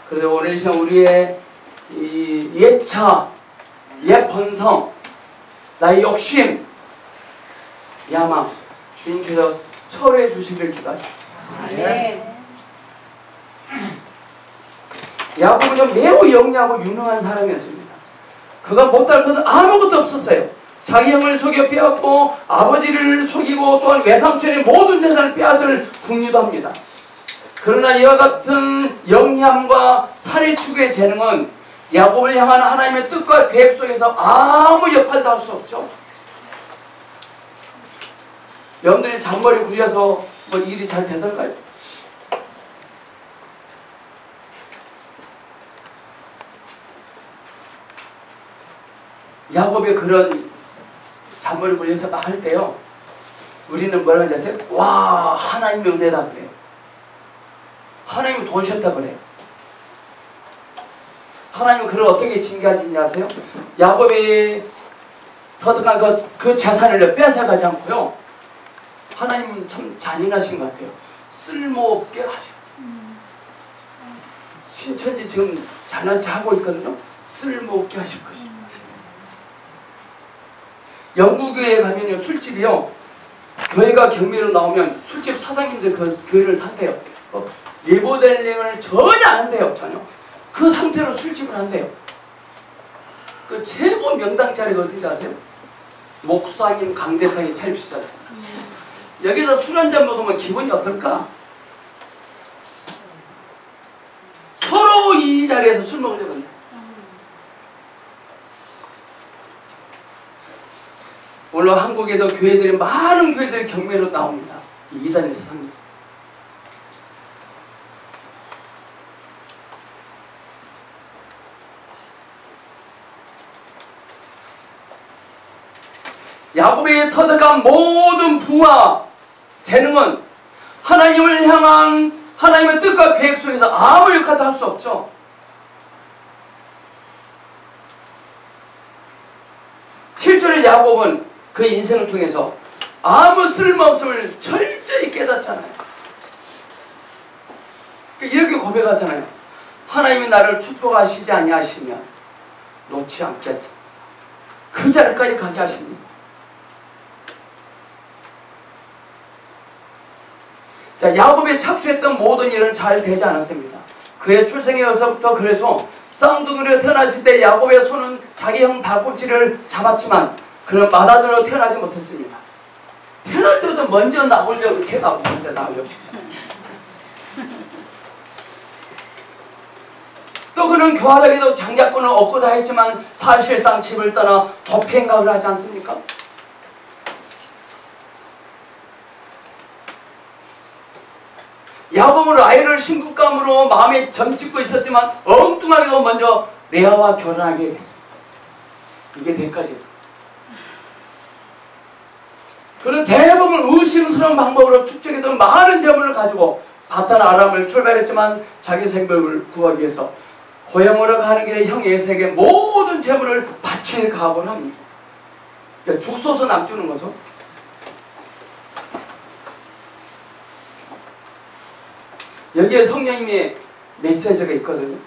그래서 오늘 이 시간 우리의 이 옛차, 옛 본성, 나의 욕심, 야망 주님께서 철회해 주시길 기도하십시오. 아멘. 야곱은 매우 영리하고 유능한 사람이었습니다. 그가 못할 것은 아무것도 없었어요. 자기 형을 속여 빼앗고 아버지를 속이고 또한 외삼촌의 모든 재산을 빼앗을 궁리도 합니다. 그러나 이와 같은 영리함과 살인축의 재능은 야곱을 향한 하나님의 뜻과 계획 속에서 아무 역할도 할 수 없죠. 여러분들이 잔머리 굴려서 뭐 일이 잘 되던가요? 야곱의 그런 잔머리 굴려서 막 할 때요, 우리는 뭐라 하는지 아세요? 와, 하나님의 은혜다 그래요. 하나님이 도우셨다 그래요. 하나님은 그를 어떻게 징계하시는지 아세요? 야곱이 터득한 그 재산을 빼앗아가지 않고요, 하나님은 참 잔인하신 것 같아요. 쓸모없게 하셔. 신천지 지금 잘난 체 하고 있거든요. 쓸모없게 하실 것입니다. 영국교회에 가면요 술집이요 교회가 경매로 나오면 술집 사장님들 그 교회를 산대요. 리모델링을 전혀 안 한대요. 전혀. 그 상태로 술집을 한대요. 그 최고 명당 자리가 어딘지 아세요? 목사님 강대상이 제일 비싸요. 여기서 술 한잔 먹으면 기분이 어떨까? 서로 이 자리에서 술 먹으려고 한다. 물론 한국에도 교회들이 많은 교회들이 경매로 나옵니다. 이 2단에서 3단. 야곱이 터득한 모든 부와 재능은 하나님을 향한 하나님의 뜻과 계획 속에서 아무 역할도 할 수 없죠. 실제로 야곱은 그 인생을 통해서 아무 쓸모없음을 철저히 깨닫잖아요. 이렇게 고백하잖아요. 하나님이 나를 축복하시지 아니하시면 놓지 않겠어. 그 자리까지 가게 하십니다. 자, 야곱이 착수했던 모든 일은 잘 되지 않았습니다. 그의 출생에서부터 그래서 쌍둥이로 태어났을 때 야곱의 손은 자기 형 발꿈치를 잡았지만 그는 맏아들로 태어나지 못했습니다. 태어날 때도 먼저 나오려고 이렇게 먼저 나오려고. 또 그는 교활하게도 장자권을 얻고자 했지만 사실상 집을 떠나 도피행각을 하지 않습니까? 야곱은 라헬을 신부감으로 마음에 점찍고 있었지만 엉뚱하게도 먼저 레아와 결혼하게 됐습니다. 이게 대가죠. 그는 대부분 의심스러운 방법으로 축적했던 많은 재물을 가지고 바탄 아람을 출발했지만 자기 생명을 구하기 위해서 고향으로 가는 길에 형 에서에게 모든 재물을 바칠 각오를 합니다. 그러니까 죽 쏘서 남주는 거죠. 여기에 성령님의 메시지가 있거든요.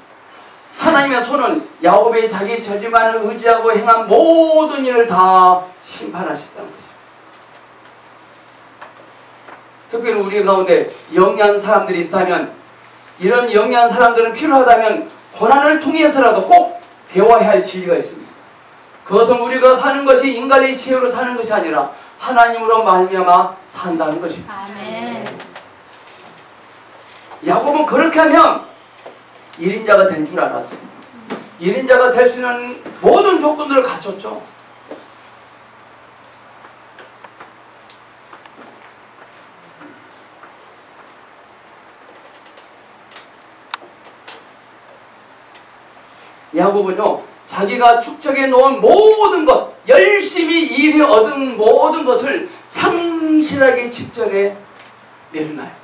하나님의 손은 야곱이 자기 저주만을 의지하고 행한 모든 일을 다 심판하셨다는 것입니다. 특별히 우리 가운데 영리한 사람들이 있다면, 이런 영리한 사람들은 필요하다면 고난을 통해서라도 꼭 배워야 할 진리가 있습니다. 그것은 우리가 사는 것이 인간의 지혜로 사는 것이 아니라 하나님으로 말미암아 산다는 것입니다. 아멘. 야곱은 그렇게 하면 1인자가 된 줄 알았어요. 1인자가 될 수 있는 모든 조건들을 갖췄죠. 야곱은요, 자기가 축적해 놓은 모든 것, 열심히 일해 얻은 모든 것을 상실하기 직전에 내려놔요.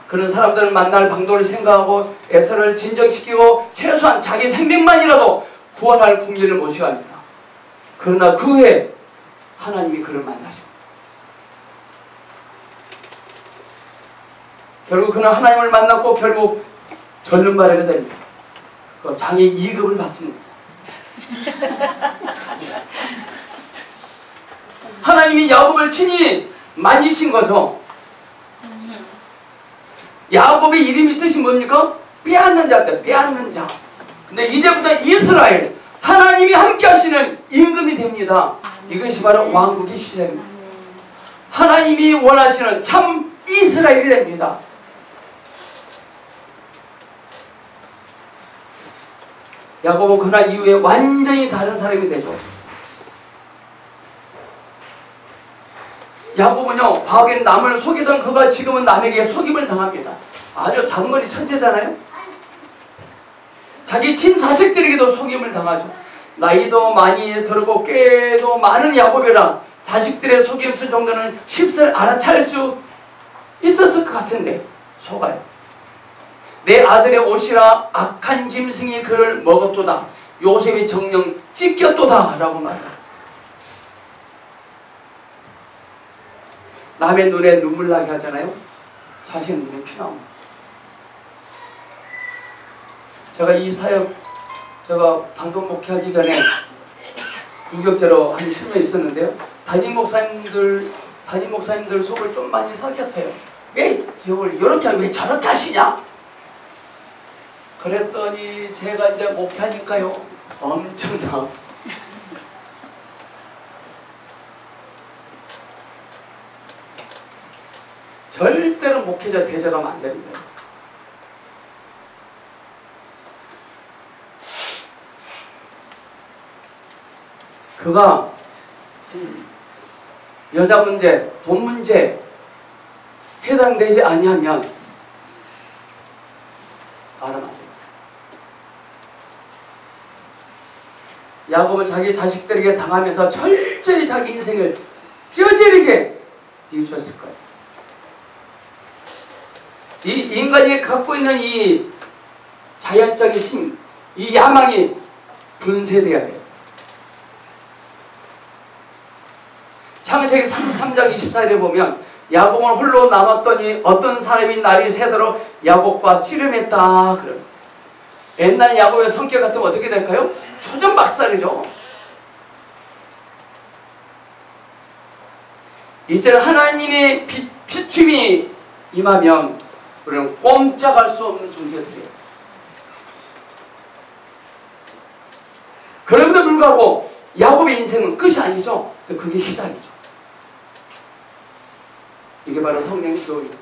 그런 사람들을 만날 방도를 생각하고 에서를 진정시키고 최소한 자기 생명만이라도 구원할 궁리를 모셔갑니다. 그러나 그 후에 하나님이 그를 만나십니다. 결국 그는 하나님을 만났고 결국 절름발이가 됩니다. 장애 2급을 받습니다. 하나님이 야곱을 친히 만지신 거죠. 야곱의 이름이 뜻이 뭡니까? 빼앗는 자인데, 빼앗는 자. 근데 이제부터 이스라엘, 하나님이 함께 하시는 임금이 됩니다. 이것이 바로 왕국의 시작입니다. 하나님이 원하시는 참 이스라엘이 됩니다. 야곱은 그날 이후에 완전히 다른 사람이 되죠. 야곱은요, 과거에는 남을 속이던 그가 지금은 남에게 속임을 당합니다. 아주 잔머리 천재잖아요. 자기 친자식들에게도 속임을 당하죠. 나이도 많이 들고 꾀도 많은 야곱이라 자식들의 속임수 정도는 쉽사리 알아차릴 수 있었을 것 같은데 속아요. 내 아들의 옷이라 악한 짐승이 그를 먹었도다. 요셉이 정령 찢겼도다 라고 말합니다. 남의 눈에 눈물 나게 하잖아요. 자신 눈에 피나옵니다. 제가 이 사역, 제가 방금 목회하기 전에 유격자로 한 10년 있었는데요. 담임 목사님들 속을 좀 많이 삭혔어요. 왜 저걸 이렇게 왜 저렇게 하시냐? 그랬더니 제가 이제 목회하니까요, 엄청나. 절대로 목회자 대적하면 안 됩니다. 그가 여자 문제, 돈 문제 해당되지 아니하면 말하면 안 됩니다. 야곱은 자기 자식들에게 당하면서 철저히 자기 인생을 뼈저리게 비우쳤을 거예요. 이 인간이 갖고 있는 이 자연적인 힘, 이 야망이 분쇄돼야 돼요. 창세기 33장 24절에 보면 야곱은 홀로 남았더니 어떤 사람이 날이 새도록 야곱과 씨름했다. 그럼 옛날 야곱의 성격 같으면 어떻게 될까요? 초전박살이죠. 이제는 하나님의 비춤이 임하면 우리는 꼼짝할 수 없는 존재가 되어요. 그럼에도 불구하고 야곱의 인생은 끝이 아니죠. 그게 시작이죠. 이게 바로 성령의 교훈입니다.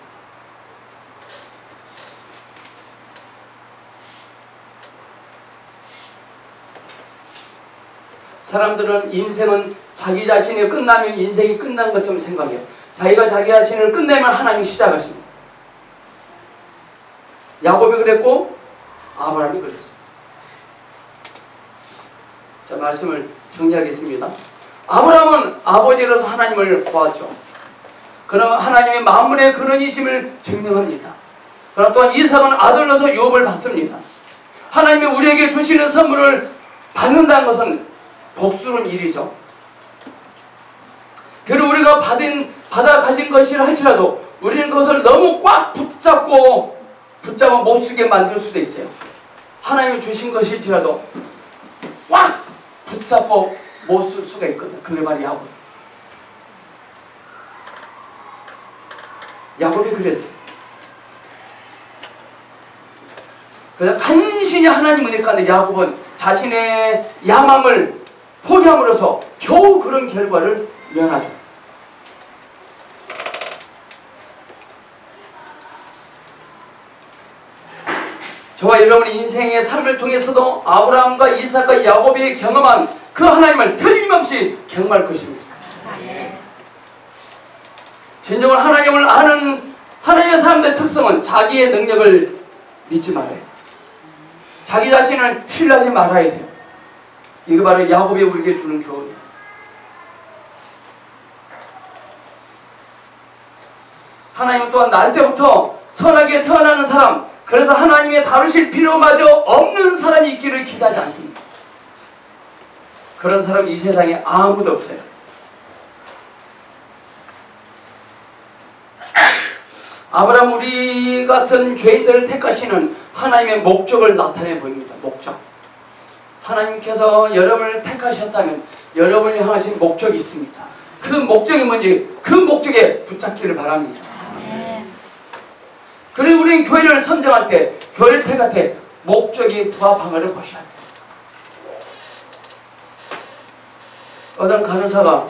사람들은 인생은 자기 자신이 끝나면 인생이 끝난 것처럼 생각해요. 자기가 자기 자신을 끝내면 하나님이 시작하십니다. 야곱이 그랬고 아브라함이 그랬어요. 자, 말씀을 정리하겠습니다. 아브라함은 아버지로서 하나님을 보았죠. 그러나 하나님의 만물의 근원이심을 증명합니다. 그러나 또한 이삭은 아들로서 유업을 받습니다. 하나님이 우리에게 주시는 선물을 받는다는 것은 복스러운 일이죠. 비록 우리가 받아 가진 것이라 할지라도 우리는 그것을 너무 꽉 붙잡아 못 쓰게 만들 수도 있어요. 하나님이 주신 것일지라도 꽉 붙잡고 못 쓸 수가 있거든요. 그게 바로 야곱이 그랬어요. 그래서 간신히 하나님 은혜 가운데 야곱은 자신의 야망을 포기함으로써 겨우 그런 결과를 면하죠. 저와 여러분의 인생의 삶을 통해서도 아브라함과 이삭과 야곱이 경험한 그 하나님을 틀림없이 경험할 것입니다. 진정한 하나님을 아는 하나님의 사람들의 특성은 자기의 능력을 믿지 말아야 돼요. 자기 자신을 신뢰하지 말아야 돼요. 이거 바로 야곱이 우리에게 주는 교훈이에요. 하나님은 또한 날 때부터 선하게 태어나는 사람, 그래서 하나님의 다루실 필요마저 없는 사람이 있기를 기대하지 않습니다. 그런 사람이 이 세상에 아무도 없어요. 아브라함 우리 같은 죄인들을 택하시는 하나님의 목적을 나타내 보입니다. 목적. 하나님께서 여러분을 택하셨다면 여러분을 향하신 목적이 있습니다. 그 목적이 뭔지 그 목적에 붙잡기를 바랍니다. 그리고 우리는 교회를 선정할 때, 교회를 택할 때 목적이 부합한가를 보셔야 돼요. 어떤 간호사가,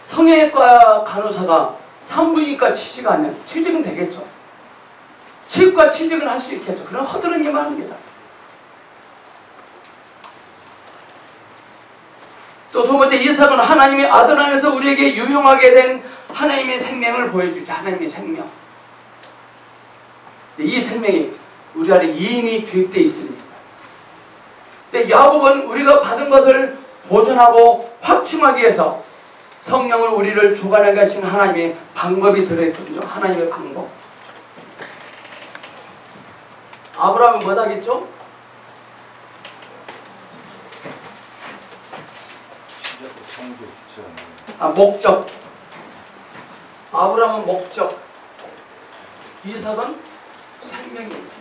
성형외과 간호사가 산부인과 취직하면 취직은 되겠죠. 치과 취직은 할 수 있겠죠. 그런 허드렛 일만 합니다. 또 두 번째, 이삭은 하나님의 아들 안에서 우리에게 유용하게 된 하나님의 생명을 보여주죠. 하나님의 생명. 이 생명이 우리 안에 이미 주입되어 있습니다. 근데 야곱은 우리가 받은 것을 보존하고 확충하기 위해서 성령을 우리를 주관하게 하시는 하나님의 방법이 들어있거든요. 하나님의 방법. 아브라함은 뭐 하겠죠? 목적. 아브라함은 목적. 이삭은 생명입니다.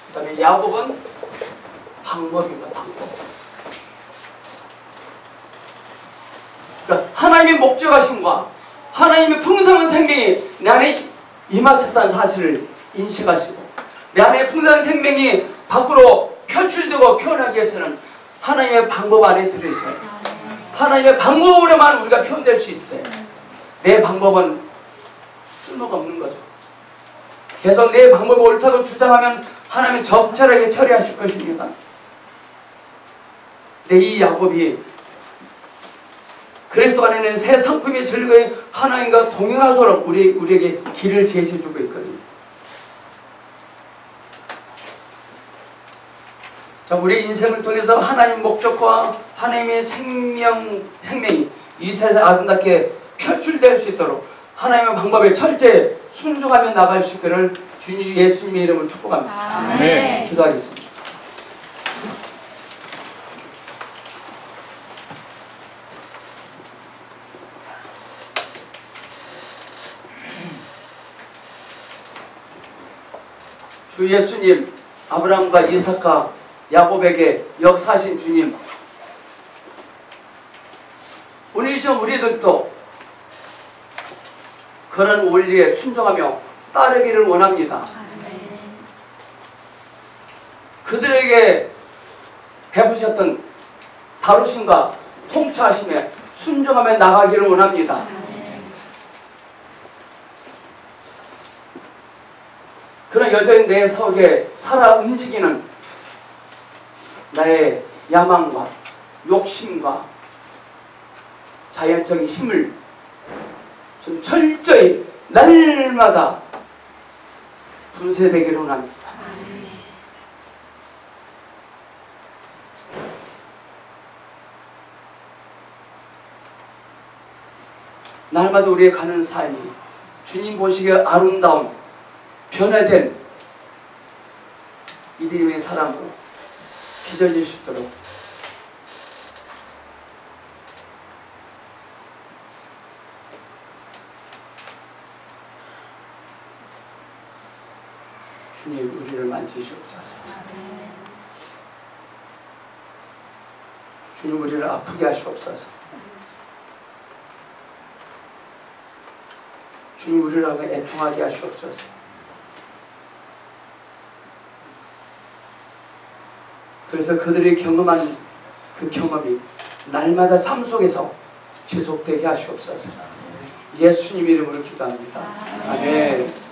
그 다음에 야곱은 방법입니다. 방법. 하나님의 목적하심과 하나님의 풍성한 생명이 내 안에 임하셨다는 사실을 인식하시고 내 안에 풍성한 생명이 밖으로 표출되고 표현하기 위해서는 하나님의 방법 안에 들어있어요. 하나님의 방법으로만 우리가 표현될 수 있어요. 내 방법은 쓸모가 없는 거죠. 계속 내 방법이 옳다고 주장하면 하나님은 적절하게 처리하실 것입니다. 내 이 야곱이 그리스도 안에 있는 새 성품의 즐거움이 하나님과 동행하도록 우리에게 길을 제시해주고 있거든요. 자, 우리 인생을 통해서 하나님 목적과 하나님의 생명이 이 세상에 아름답게 표출될 수 있도록 하나님의 방법에 철저히 순종하며 나갈 수 있기를 주님 예수님의 이름으로 축복합니다. 아멘. 기도하겠습니다. 주 예수님, 아브라함과 이삭과 야곱에게 역사하신 주님, 오늘 이 시간 우리들도 그런 원리에 순종하며 따르기를 원합니다. 그들에게 베푸셨던 다루심과 통치하심에 순종하며 나가기를 원합니다. 그런 여전히 내 속에 살아 움직이는 나의 야망과 욕심과 자연적인 힘을 좀 철저히 날마다 분쇄되기를 원합니다. 날마다 우리의 가는 삶이 주님 보시기에 아름다운 변화된 이들의 사랑으로 빚어질 수 있도록 주님 우리를 만지시옵소서. 주님 우리를 아프게 하시옵소서. 주님 우리를 애통하게 하시옵소서. 그래서 그들이 경험한 그 경험이 날마다 삶 속에서 지속되게 하시옵소서. 예수님 이름으로 기도합니다. 아멘.